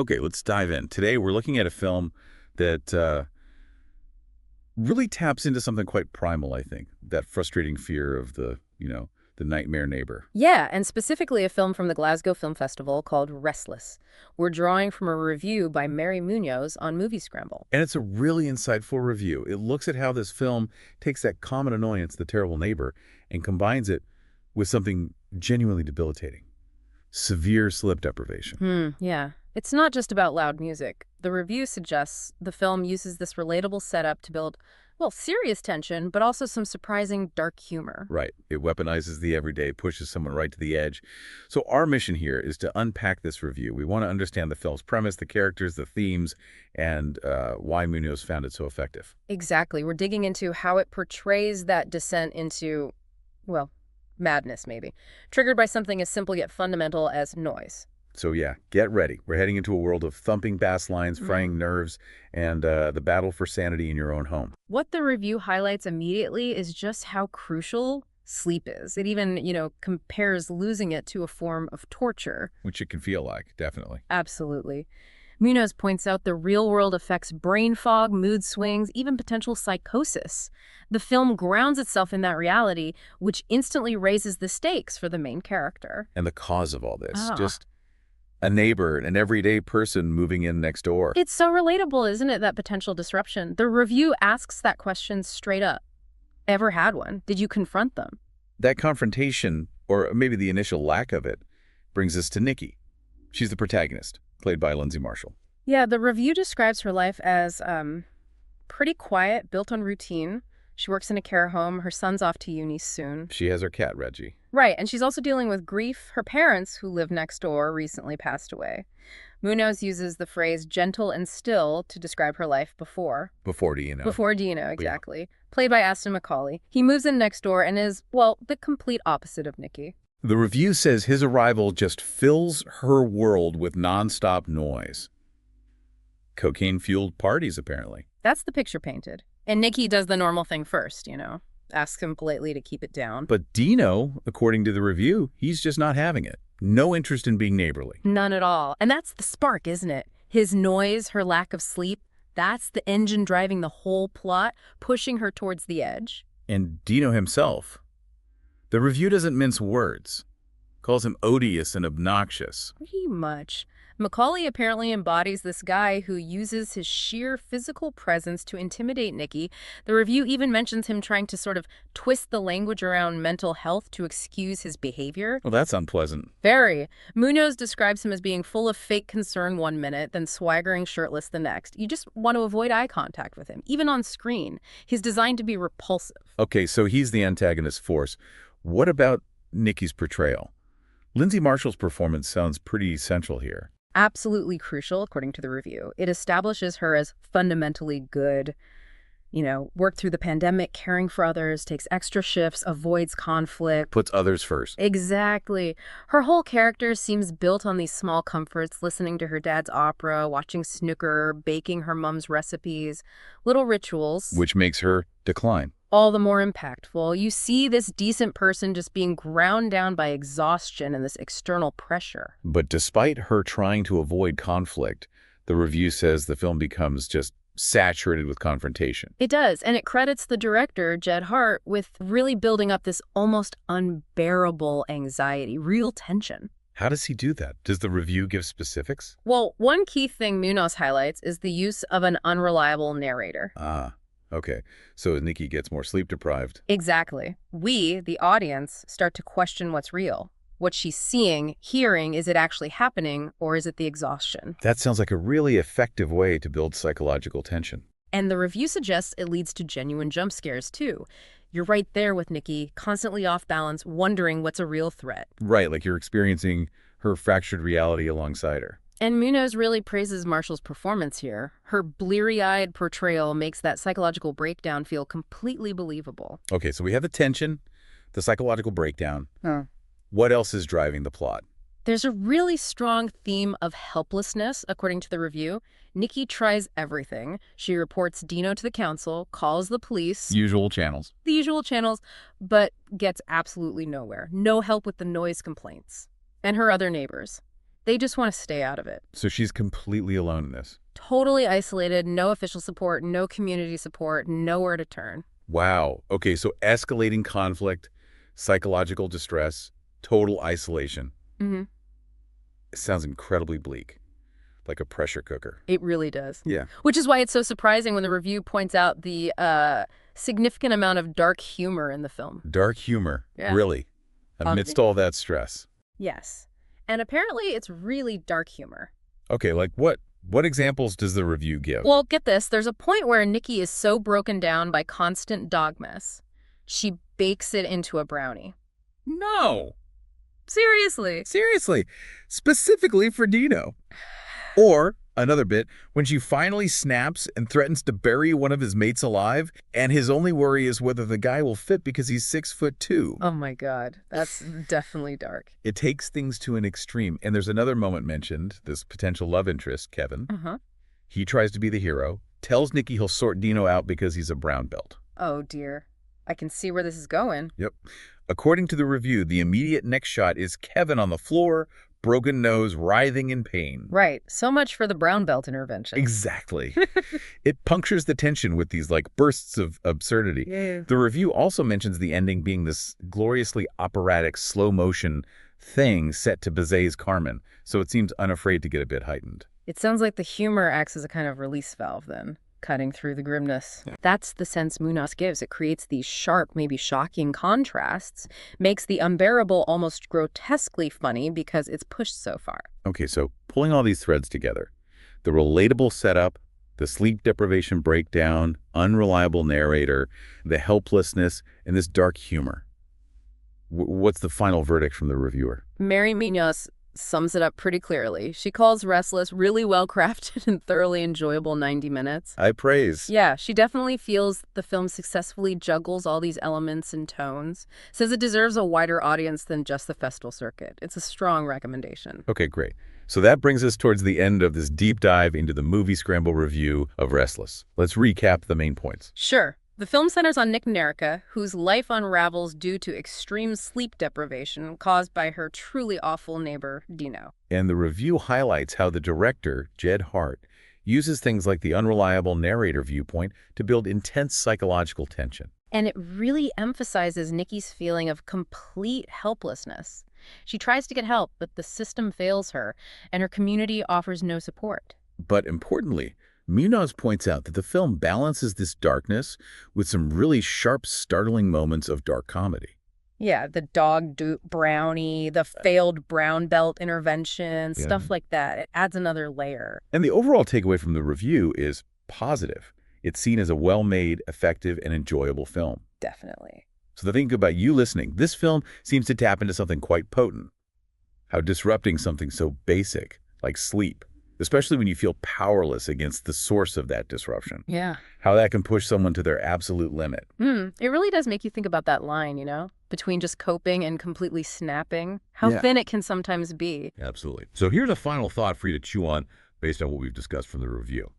Okay, let's dive in. Today, we're looking at a film that really taps into something quite primal, I think. That frustrating fear of the nightmare neighbor. Yeah, and specifically a film from the Glasgow Film Festival called Restless. We're drawing from a review by Mary Munoz on Moviescramble. And it's a really insightful review. It looks at how this film takes that common annoyance, the terrible neighbor, and combines it with something genuinely debilitating. Severe sleep deprivation. Yeah. It's not just about loud music. The review suggests the film uses this relatable setup to build, well, serious tension, but also some surprising dark humor. Right. It weaponizes the everyday, pushes someone right to the edge. So our mission here is to unpack this review. We want to understand the film's premise, the characters, the themes, and why Munoz found it so effective. Exactly. We're digging into how it portrays that descent into, well, madness, maybe, triggered by something as simple yet fundamental as noise. So yeah, get ready. We're heading into a world of thumping bass lines, fraying nerves, and the battle for sanity in your own home. What the review highlights immediately is just how crucial sleep is. It even, compares losing it to a form of torture. Which it can feel like, definitely. Absolutely. Munoz points out the real world affects brain fog, mood swings, even potential psychosis. The film grounds itself in that reality, which instantly raises the stakes for the main character. And the cause of all this, just a neighbor, an everyday person moving in next door. It's so relatable, isn't it, that potential disruption? The review asks that question straight up. Ever had one? Did you confront them? That confrontation, or maybe the initial lack of it, brings us to Nikki. She's the protagonist, played by Lindsay Marshall. Yeah, the review describes her life as pretty quiet, built on routine. She works in a care home. Her son's off to uni soon. She has her cat, Reggie. Right, and she's also dealing with grief. Her parents, who live next door, recently passed away. Munoz uses the phrase gentle and still to describe her life before. Before Dino. Before Dino, exactly. Yeah. Played by Aston Macaulay. He moves in next door and is, well, the complete opposite of Nikki. The review says his arrival just fills her world with nonstop noise. Cocaine-fueled parties, apparently. That's the picture painted. And Nikki does the normal thing first, asks him politely to keep it down. But Dino, according to the review, he's just not having it. No interest in being neighborly. None at all. And that's the spark, isn't it? His noise, her lack of sleep, that's the engine driving the whole plot, pushing her towards the edge. And Dino himself. The review doesn't mince words. Calls him odious and obnoxious. Pretty much. Macaulay apparently embodies this guy who uses his sheer physical presence to intimidate Nikki. The review even mentions him trying to sort of twist the language around mental health to excuse his behavior. Well, that's unpleasant. Very. Munoz describes him as being full of fake concern one minute, then swaggering shirtless the next. You just want to avoid eye contact with him, even on screen. He's designed to be repulsive. Okay, so he's the antagonist force. What about Nikki's portrayal? Lindsay Marshall's performance sounds pretty central here. Absolutely crucial, according to the review. It establishes her as fundamentally good, worked through the pandemic, caring for others, takes extra shifts, avoids conflict. Puts others first. Exactly. Her whole character seems built on these small comforts, listening to her dad's opera, watching snooker, baking her mom's recipes, little rituals. Which makes her decline. All the more impactful. You see this decent person just being ground down by exhaustion and this external pressure. But despite her trying to avoid conflict, the review says the film becomes just saturated with confrontation. It does, and it credits the director, Jed Hart, with really building up this almost unbearable anxiety, real tension. How does he do that? Does the review give specifics? Well, one key thing Munoz highlights is the use of an unreliable narrator. Okay, so as Nikki gets more sleep-deprived. Exactly. We, the audience, start to question what's real. What she's seeing, hearing, is it actually happening, or is it the exhaustion? That sounds like a really effective way to build psychological tension. And the review suggests it leads to genuine jump scares, too. You're right there with Nikki, constantly off balance, wondering what's a real threat. Right, like you're experiencing her fractured reality alongside her. And Munoz really praises Marshall's performance here. Her bleary-eyed portrayal makes that psychological breakdown feel completely believable. Okay, so we have the tension, the psychological breakdown. What else is driving the plot? There's a really strong theme of helplessness, according to the review. Nikki tries everything. She reports Dino to the council, calls the police. Usual channels. The usual channels, but gets absolutely nowhere. No help with the noise complaints. And her other neighbors. They just want to stay out of it. So she's completely alone in this. Totally isolated, no official support, no community support, nowhere to turn. Wow. Okay, so escalating conflict, psychological distress, total isolation. Mm-hmm. It sounds incredibly bleak, like a pressure cooker. It really does. Yeah. Which is why it's so surprising when the review points out the significant amount of dark humor in the film. Dark humor, Yeah. really, amidst all that stress. Yes. And apparently it's really dark humor. Okay, like what? What examples does the review give? Well, get this. There's a point where Nikki is so broken down by constant dog mess, she bakes it into a brownie. No. Seriously. Seriously. Specifically for Dino. Or, another bit, when she finally snaps and threatens to bury one of his mates alive, and his only worry is whether the guy will fit because he's 6'2". Oh my God. That's definitely dark. It takes things to an extreme. And there's another moment mentioned, this potential love interest, Kevin. Uh-huh. He tries to be the hero, tells Nikki he'll sort Dino out because he's a brown belt. Oh dear. I can see where this is going. Yep. According to the review, the immediate next shot is Kevin on the floor, broken nose, writhing in pain. Right. So much for the brown belt intervention. Exactly. It punctures the tension with these bursts of absurdity. Yeah. The review also mentions the ending being this gloriously operatic slow motion thing set to Bizet's Carmen, so it seems unafraid to get a bit heightened. It sounds like the humor acts as a kind of release valve then, cutting through the grimness. Yeah. That's the sense Munoz gives. It creates these sharp, maybe shocking contrasts, makes the unbearable almost grotesquely funny because it's pushed so far. Okay, so pulling all these threads together, the relatable setup, the sleep deprivation breakdown, unreliable narrator, the helplessness, and this dark humor. What's the final verdict from the reviewer? Mary Munoz sums it up pretty clearly. She calls Restless really well-crafted and thoroughly enjoyable 90 minutes. I praise. Yeah, she definitely feels the film successfully juggles all these elements and tones. Says it deserves a wider audience than just the festival circuit. It's a strong recommendation. Okay, great. So that brings us towards the end of this deep dive into the Moviescramble review of Restless. Let's recap the main points. Sure. The film centers on Nick Nerica, whose life unravels due to extreme sleep deprivation caused by her truly awful neighbor, Dino. And the review highlights how the director, Jed Hart, uses things like the unreliable narrator viewpoint to build intense psychological tension. And it really emphasizes Nikki's feeling of complete helplessness. She tries to get help, but the system fails her, and her community offers no support. But importantly, Munoz points out that the film balances this darkness with some really sharp, startling moments of dark comedy. Yeah, the dog brownie, the failed brown belt intervention, stuff like that. It adds another layer. And the overall takeaway from the review is positive. It's seen as a well-made, effective, and enjoyable film. Definitely. So the thing about you listening, this film seems to tap into something quite potent. How disrupting something so basic, like sleep, especially when you feel powerless against the source of that disruption. Yeah. How that can push someone to their absolute limit. It really does make you think about that line, between just coping and completely snapping. How Yeah. thin it can sometimes be. Absolutely. So here's a final thought for you to chew on based on what we've discussed from the review.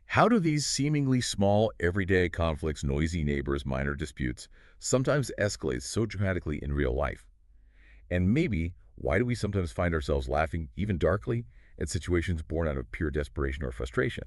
How do these seemingly small, everyday conflicts, noisy neighbors, minor disputes, sometimes escalate so dramatically in real life? And maybe, why do we sometimes find ourselves laughing, even darkly, at situations born out of pure desperation or frustration?